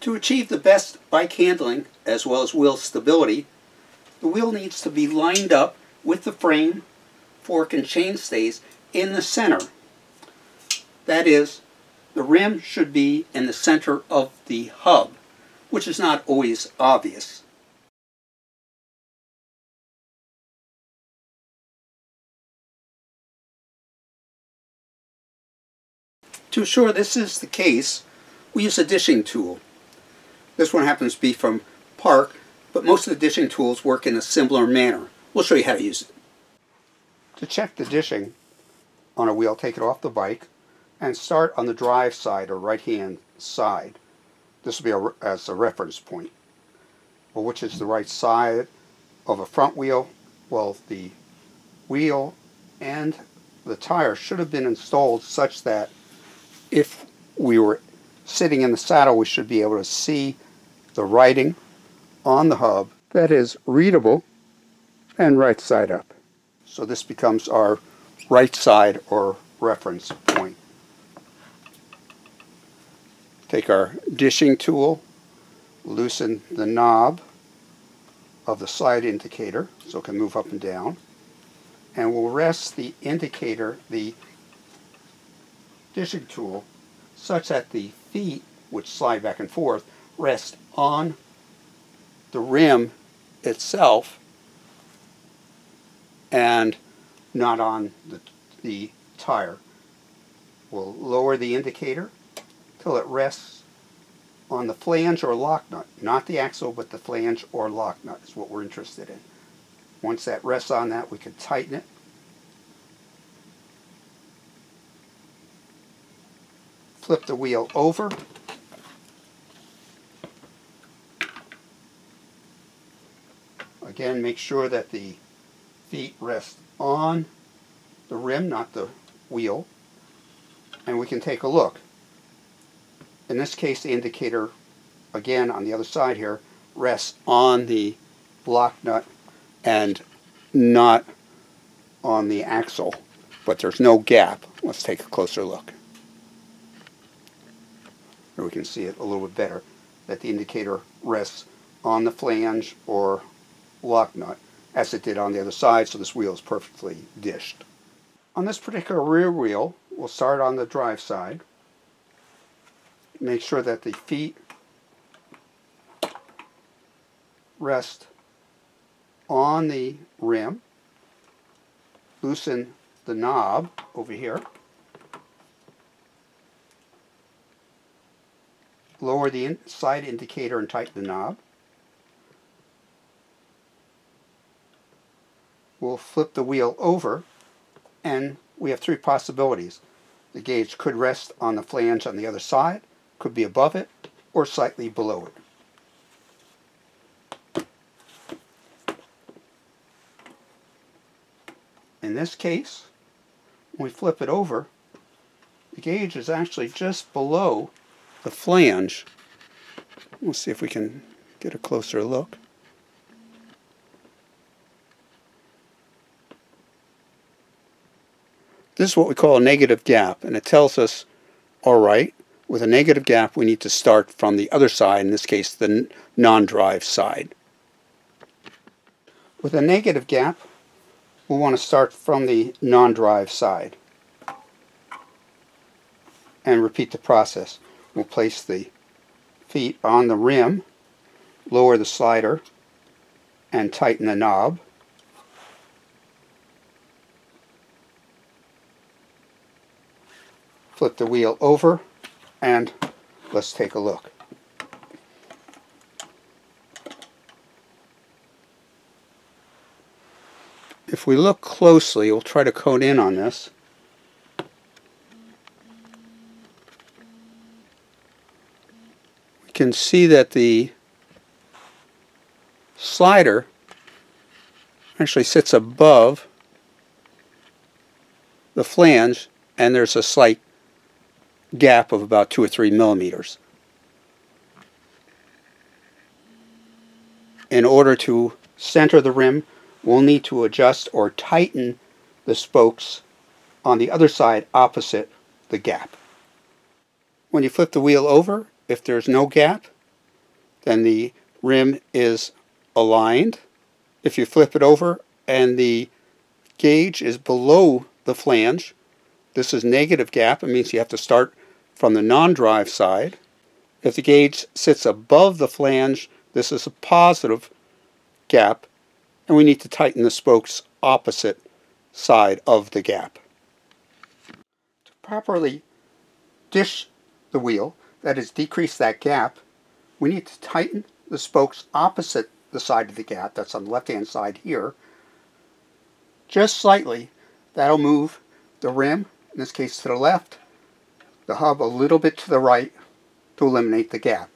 To achieve the best bike handling as well as wheel stability, the wheel needs to be lined up with the frame, fork, and chainstays in the center. That is, the rim should be in the center of the hub, which is not always obvious. To ensure this is the case, we use a dishing tool. This one happens to be from Park, but most of the dishing tools work in a similar manner. We'll show you how to use it. To check the dishing on a wheel, take it off the bike and start on the drive side or right-hand side. This will be as a reference point. Well, which is the right side of a front wheel? Well, the wheel and the tire should have been installed such that if we were sitting in the saddle, we should be able to see the writing on the hub that is readable and right side up. So this becomes our right side or reference point. Take our dishing tool, loosen the knob of the slide indicator so it can move up and down, and we'll rest the indicator, the dishing tool, such that the feet, which slide back and forth, rest on the rim itself and not on the tire. We'll lower the indicator till it rests on the flange or locknut, not the axle, but the flange or locknut is what we're interested in. Once that rests on that, we can tighten it. Flip the wheel over. Again, make sure that the feet rest on the rim, not the wheel, and we can take a look. In this case, the indicator, again on the other side here, rests on the lock nut and not on the axle, but there's no gap. Let's take a closer look. Here we can see it a little bit better, that the indicator rests on the flange or lock nut as it did on the other side, so this wheel is perfectly dished. On this particular rear wheel, we'll start on the drive side. Make sure that the feet rest on the rim. Loosen the knob over here. Lower the side indicator and tighten the knob. We'll flip the wheel over, and we have three possibilities. The gauge could rest on the flange on the other side, could be above it, or slightly below it. In this case, when we flip it over, the gauge is actually just below the flange. We'll see if we can get a closer look. This is what we call a negative gap, and it tells us, alright, with a negative gap we need to start from the other side, in this case the non-drive side. With a negative gap, we'll want to start from the non-drive side and repeat the process. We'll place the feet on the rim, lower the slider, and tighten the knob. Flip the wheel over, and let's take a look. If we look closely, we'll try to cone in on this. We can see that the slider actually sits above the flange, and there's a slight gap of about 2 or 3 millimeters. In order to center the rim, we'll need to adjust or tighten the spokes on the other side opposite the gap. When you flip the wheel over, if there's no gap, then the rim is aligned. If you flip it over and the gauge is below the flange, this is negative gap. It means you have to start from the non-drive side. If the gauge sits above the flange, this is a positive gap, and we need to tighten the spokes opposite side of the gap. To properly dish the wheel, that is, decrease that gap, we need to tighten the spokes opposite the side of the gap, that's on the left-hand side here, just slightly. That'll move the rim, in this case to the left, the hub a little bit to the right to eliminate the gap.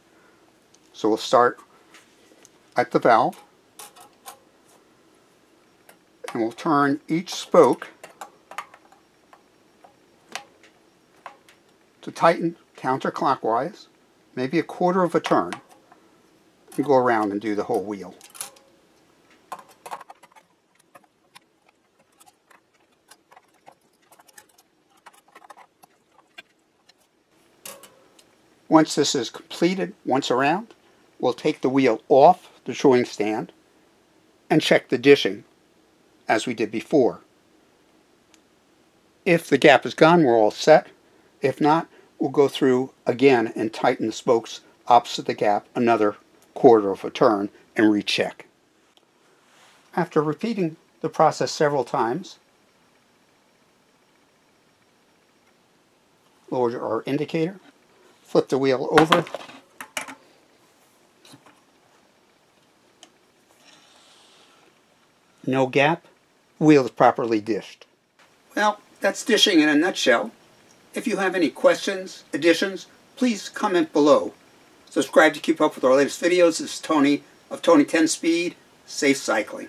So we'll start at the valve, and we'll turn each spoke to tighten counterclockwise, maybe a quarter of a turn, and go around and do the whole wheel. Once this is completed, once around, we'll take the wheel off the shoeing stand and check the dishing as we did before. If the gap is gone, we're all set. If not, we'll go through again and tighten the spokes opposite the gap another quarter of a turn and recheck. After repeating the process several times, lower our indicator, flip the wheel over, no gap, wheel is properly dished. Well, that's dishing in a nutshell. If you have any questions, additions, please comment below. Subscribe to keep up with our latest videos. This is Tony of Tony 10 Speed. Safe cycling.